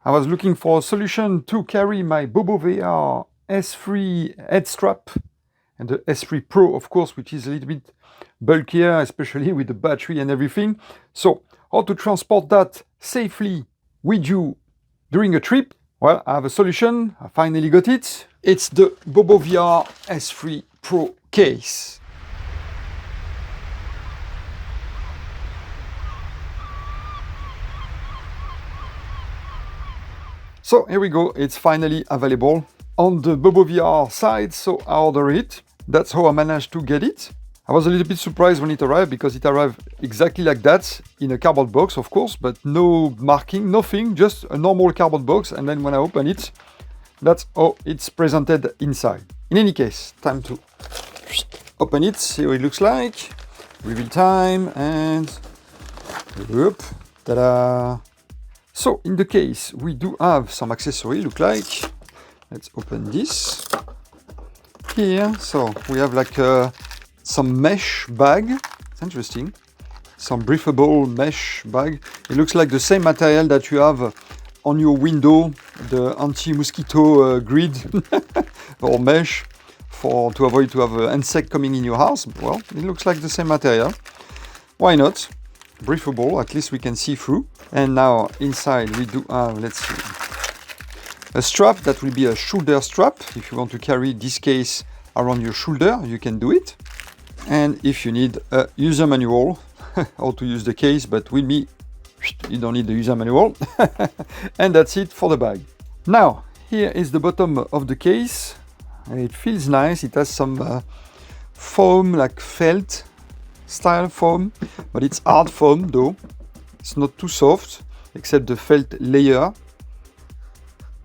I was looking for a solution to carry my BOBOVR S3 head strap and the S3 Pro, of course, which is a little bit bulkier, especially with the battery and everything. So how to transport that safely with you during a trip? Well, I have a solution. I finally got it. It's the BOBOVR S3 Pro case. So here we go, it's finally available on the BOBOVR side, so I ordered it. That's how I managed to get it. I was a little bit surprised when it arrived because it arrived exactly like that, in a cardboard box of course, but no marking, nothing, just a normal cardboard box, and then when I open it, that's how it's presented inside. In any case, time to open it, see what it looks like. Reveal time, and whoop, ta-da! So in the case, we do have some accessory, look like. Let's open this here. So we have like some mesh bag. It's interesting. Some breathable mesh bag. It looks like the same material that you have on your window, the anti-mosquito grid or mesh to avoid to have an insect coming in your house. Well, it looks like the same material. Why not? Breathable, at least we can see through. And now inside we do have, let's see, a strap that will be a shoulder strap. If you want to carry this case around your shoulder, you can do it. And if you need a user manual, how to use the case, but with me, you don't need the user manual. And that's it for the bag. Now, here is the bottom of the case. It feels nice, it has some foam, like felt style foam, but it's hard foam though. It's not too soft, except the felt layer.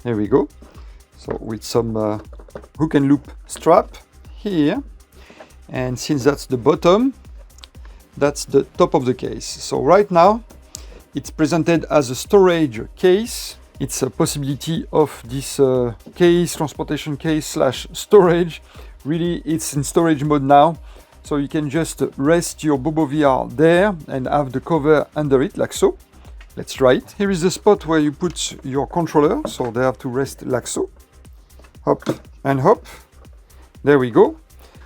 Here we go. So with some hook and loop strap here. And since that's the bottom, that's the top of the case. So right now, it's presented as a storage case. It's a possibility of this case, transportation case slash storage. Really, it's in storage mode now. So you can just rest your BOBOVR there and have the cover under it, like so. Let's try it. Here is the spot where you put your controller, so they have to rest like so. Hop and hop. There we go.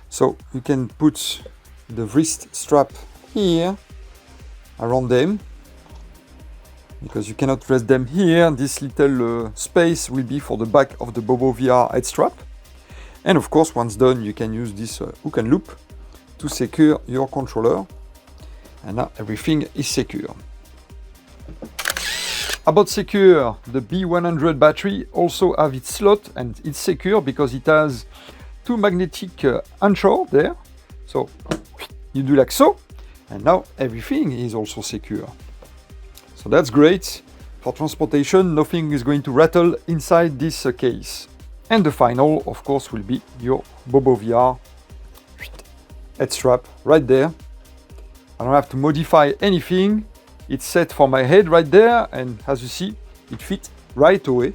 So you can put the wrist strap here around them, because you cannot rest them here. This little space will be for the back of the BOBOVR head strap. And of course, once done, you can use this hook and loop to secure your controller, and now everything is secure. About secure, the B100 battery also have its slot, and it's secure because it has two magnetic anchors there. So you do like so, and now everything is also secure. So that's great for transportation. Nothing is going to rattle inside this case. And the final, of course, will be your BOBOVR head strap right there. I don't have to modify anything. It's set for my head right there, and as you see, it fits right away.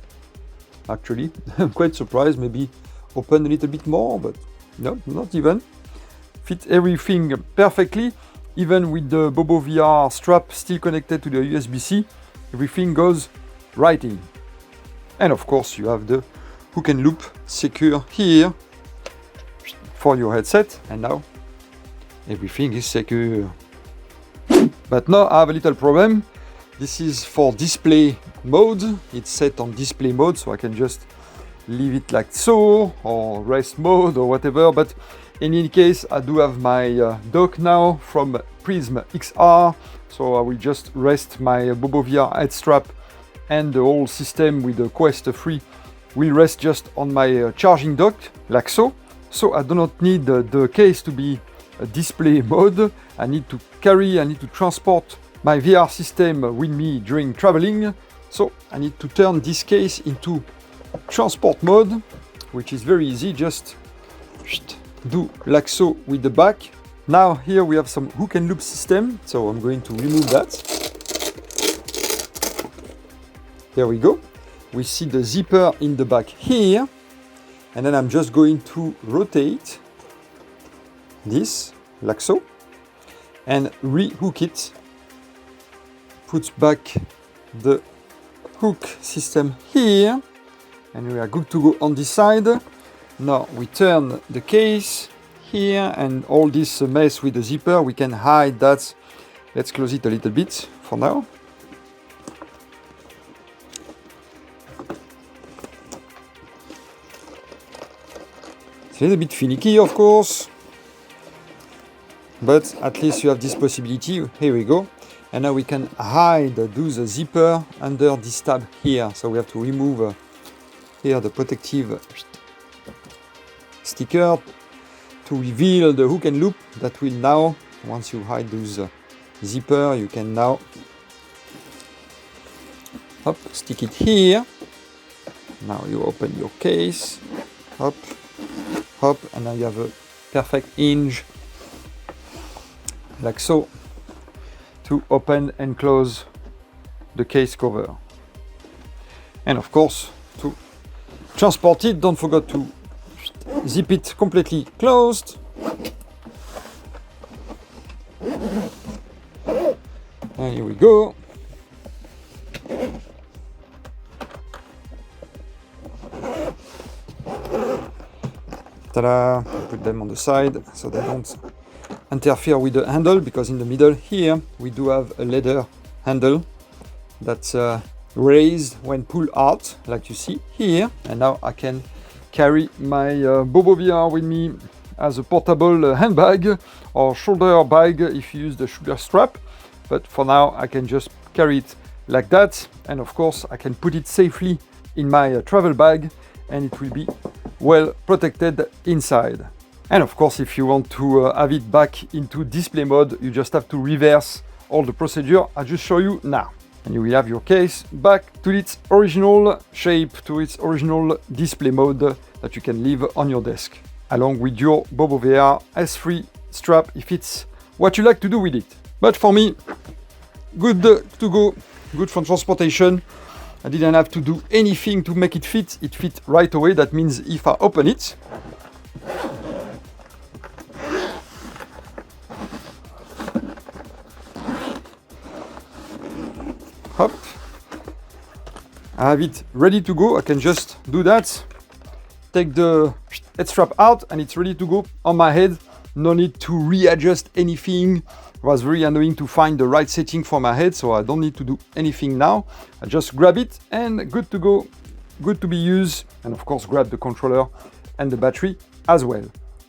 Actually, I'm quite surprised. Maybe open a little bit more, but no, not even. Fit everything perfectly, even with the BOBOVR strap still connected to the USB-C. Everything goes right in. And of course, you have the hook and loop secure here for your headset, and now everything is secure. But now I have a little problem. This is for display mode. It's set on display mode, so I can just leave it like so, or rest mode, or whatever. But in any case, I do have my dock now from Prism XR, so I will just rest my BOBOVR head strap, and the whole system with the Quest 3 will rest just on my charging dock, like so. So I do not need the case to be a display mode. I need to transport my VR system with me during traveling. So I need to turn this case into transport mode, which is very easy. Just do like so with the back. Now here we have some hook and loop system. So I'm going to remove that. There we go. We see the zipper in the back here. And then I'm just going to rotate this like so and re-hook it. Put back the hook system here, and we are good to go on this side. Now we turn the case here, and all this mess with the zipper, we can hide that. Let's close it a little bit for now. It's a little bit finicky, of course, but at least you have this possibility. Here we go. And now we can hide, do the zipper under this tab here. So we have to remove here the protective sticker to reveal the hook and loop that will now, once you hide those zipper, you can now stick it here. Now you open your case, and now you have a perfect hinge like so to open and close the case cover. And of course, to transport it, don't forget to zip it completely closed. And here we go. Ta-da! Put them on the side so they don't interfere with the handle, because in the middle here we do have a leather handle that's raised when pulled out, like you see here. And now I can carry my BOBOVR with me as a portable handbag or shoulder bag if you use the shoulder strap. But for now I can just carry it like that, and of course I can put it safely in my travel bag, and it will be well protected inside. And of course, if you want to have it back into display mode, you just have to reverse all the procedure I just show you now. And you will have your case back to its original shape, to its original display mode that you can leave on your desk, along with your BOBOVR S3 strap if it's what you like to do with it. But for me, good to go, good for transportation. I didn't have to do anything to make it fit. It fit right away. That means if I open it, hop, I have it ready to go. I can just do that, take the head strap out, and it's ready to go on my head. No need to readjust anything. It was very annoying to find the right setting for my head, so I don't need to do anything now. I just grab it and good to go, good to be used. And of course grab the controller and the battery as well.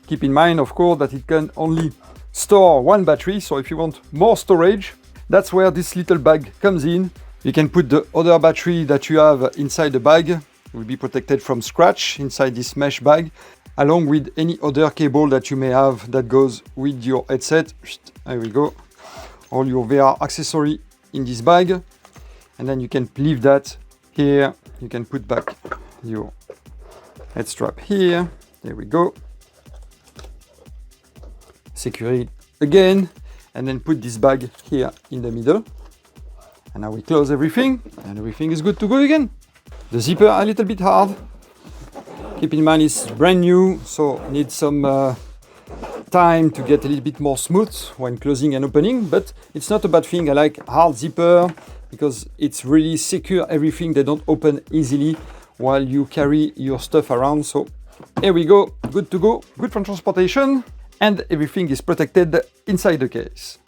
Keep in mind, of course, that it can only store one battery, so if you want more storage, that's where this little bag comes in. You can put the other battery that you have inside the bag. It will be protected from scratch inside this mesh bag, along with any other cable that you may have that goes with your headset. There we go. All your VR accessory in this bag. And then you can leave that here. You can put back your head strap here. There we go. Secure it again. And then put this bag here in the middle. And now we close everything. And everything is good to go again. The zipper a little bit hard. Keep in mind it's brand new, so needs some time to get a little bit more smooth when closing and opening, but it's not a bad thing. I like hard zipper because it's really secure everything. They don't open easily while you carry your stuff around. So here we go, good to go, good for transportation, and everything is protected inside the case.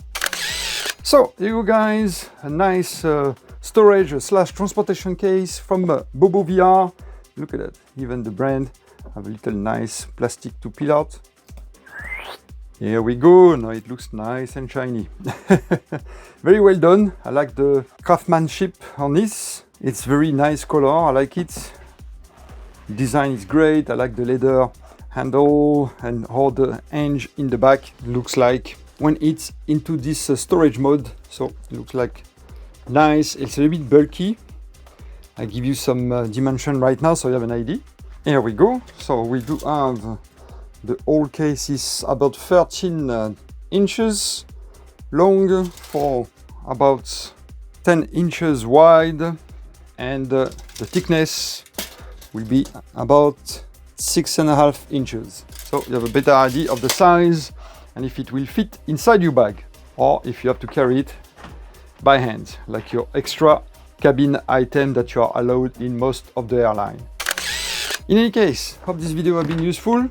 So here you guys, a nice storage slash transportation case from BOBOVR. Look at that, even the brand have a little nice plastic to peel out. Here we go, now it looks nice and shiny. Very well done. I like the craftsmanship on this. It's very nice color, I like it. Design is great, I like the leather handle and how the hinge in the back looks like when it's into this storage mode. So it looks like nice. It's a little bit bulky. I give you some dimension right now so you have an idea. Here we go. So we do have the whole case is about 13 inches long for about 10 inches wide, and the thickness will be about 6.5 inches. So you have a better idea of the size and if it will fit inside your bag, or if you have to carry it by hand, like your extra cabin item that you are allowed in most of the airline. In any case, hope this video has been useful.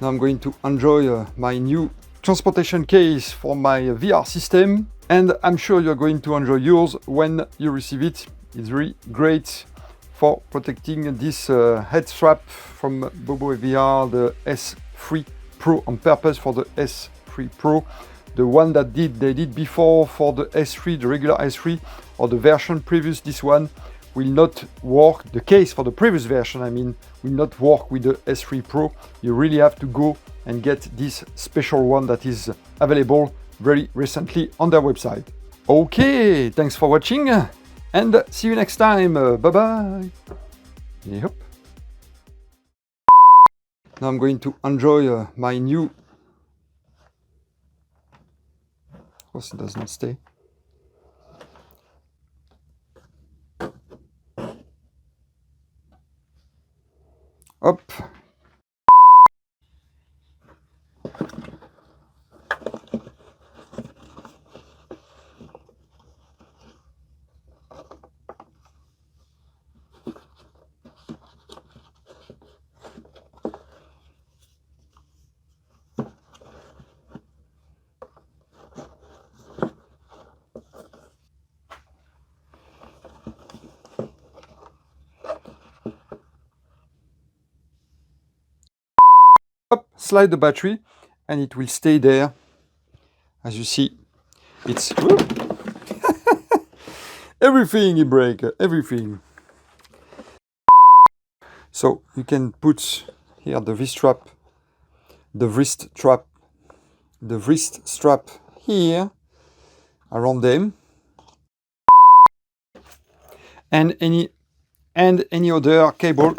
Now I'm going to enjoy my new transportation case for my VR system, and I'm sure you're going to enjoy yours when you receive it. It's really great for protecting this head strap from BOBOVR, the S3 Pro, on purpose for the S3 Pro. The one that they did before for the S3, the regular S3, or the version previous, this one will not work. The case for the previous version, I mean, will not work with the S3 Pro. You really have to go and get this special one that is available very recently on their website. Okay, thanks for watching, and see you next time. Bye-bye. Yep. Now I'm going to enjoy my new... Of course it does not stay. Up. Up, slide the battery, and it will stay there. As you see, it's everything it break, everything. So you can put here the wrist strap, the wrist strap here around them, and any other cable.